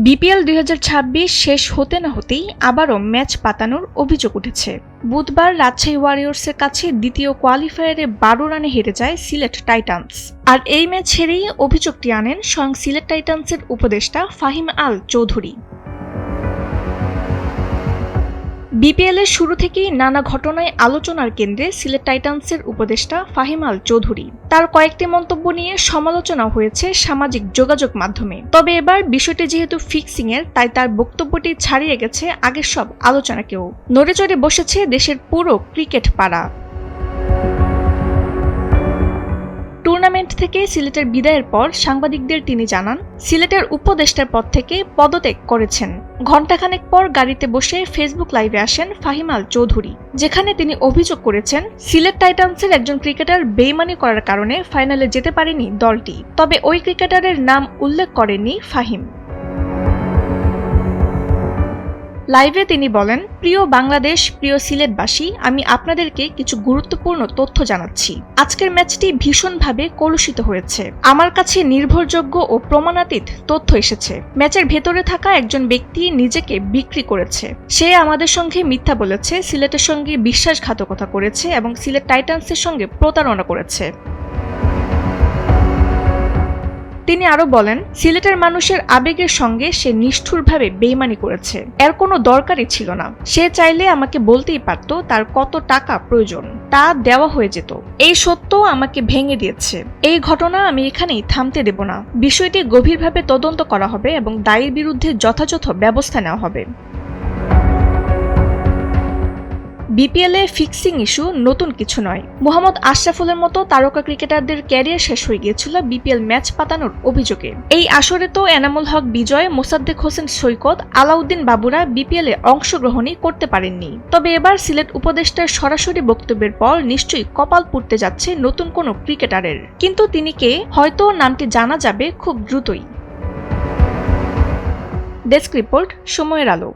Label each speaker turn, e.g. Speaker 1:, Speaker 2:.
Speaker 1: BPL ২০২৬ শেষ হতে না হতেই আবারও ম্যাচ পাতানোর অভিযোগ উঠেছে। বুধবার রাজশাহী ওয়ারিয়র্সের কাছে দ্বিতীয় কোয়ালিফায়ারে ১২ রানে হেরে যায় সিলেট টাইটান্স। আর এই ম্যাচ হেরেই অভিযোগটি আনেন স্বয়ং সিলেট টাইটান্সের উপদেষ্টা ফাহিম আল চৌধুরী। বিপিএল এর শুরু থেকেই নানা ঘটনায় আলোচনার কেন্দ্রে সিলেট টাইটান্সের উপদেষ্টা ফাহিম আল চৌধুরী। তার কয়েকটি মন্তব্য নিয়ে সমালোচনা হয়েছে সামাজিক যোগাযোগ মাধ্যমে। তবে এবার বিষয়টি যেহেতু ফিক্সিং এর, তাই তার বক্তব্যটি ছাড়িয়ে গেছে আগের সব আলোচনাকেও। নড়েচড়ে বসেছে দেশের পুরো ক্রিকেট পাড়া। টুর্নামেন্ট থেকে সিলেটের বিদায়ের পর সাংবাদিকদের তিনি জানান, সিলেটের উপদেষ্টার পদ থেকে পদত্যাগ করেছেন। ঘণ্টাখানেক পর গাড়িতে বসে ফেসবুক লাইভে আসেন ফাহিম আল চৌধুরী, যেখানে তিনি অভিযোগ করেছেন সিলেট টাইটান্সের একজন ক্রিকেটার বেইমানি করার কারণে ফাইনালে যেতে পারেনি দলটি। তবে ওই ক্রিকেটারের নাম উল্লেখ করেননি ফাহিম। লাইভে তিনি বলেন, প্রিয় বাংলাদেশ, প্রিয় সিলেটবাসী, আমি আপনাদেরকে কিছু গুরুত্বপূর্ণ তথ্য জানাচ্ছি। আজকের ম্যাচটি ভীষণভাবে কলুষিত হয়েছে। আমার কাছে নির্ভরযোগ্য ও প্রমাণাতীত তথ্য এসেছে। ম্যাচের ভেতরে থাকা একজন ব্যক্তি নিজেকে বিক্রি করেছে। সে আমাদের সঙ্গে মিথ্যা বলেছে, সিলেটের সঙ্গে বিশ্বাসঘাতকতা করেছে এবং সিলেট টাইটান্সের সঙ্গে প্রতারণা করেছে। তিনি আরো বলেন, সিলেটের মানুষের আবেগের সঙ্গে সে নিষ্ঠুরভাবে বেইমানি করেছে। এর কোনো দরকারই ছিল না। সে চাইলে আমাকে বলতেই পারত তার কত টাকা প্রয়োজন, তা দেওয়া হয়ে যেত। এই সত্য আমাকে ভেঙে দিয়েছে। এই ঘটনা আমি এখানেই থামতে দেব না। বিষয়টি গভীরভাবে তদন্ত করা হবে এবং দায়ের বিরুদ্ধে যথাযথ ব্যবস্থা নেওয়া হবে। বিপিএল এ ফিক্সিং ইস্যু নতুন কিছু নয়। মোহাম্মদ আশরাফুলের মতো তারকা ক্রিকেটারদের ক্যারিয়ার শেষ হয়ে গিয়েছিল বিপিএল ম্যাচ পাতানোর অভিযোগে। এই আসরে তো এনামুল হক বিজয়, মোসাদ্দেক হোসেন সৈকত, আলাউদ্দিন বাবুরা বিপিএল এ অংশগ্রহণই করতে পারেননি। তবে এবার সিলেট উপদেষ্টার সরাসরি বক্তব্যের পর নিশ্চয়ই কপাল পুড়তে যাচ্ছে নতুন কোনো ক্রিকেটারের। কিন্তু তিনি কে, হয়তো নামটি জানা যাবে খুব দ্রুতই। ডেস্ক রিপোর্ট, সময়ের আলো।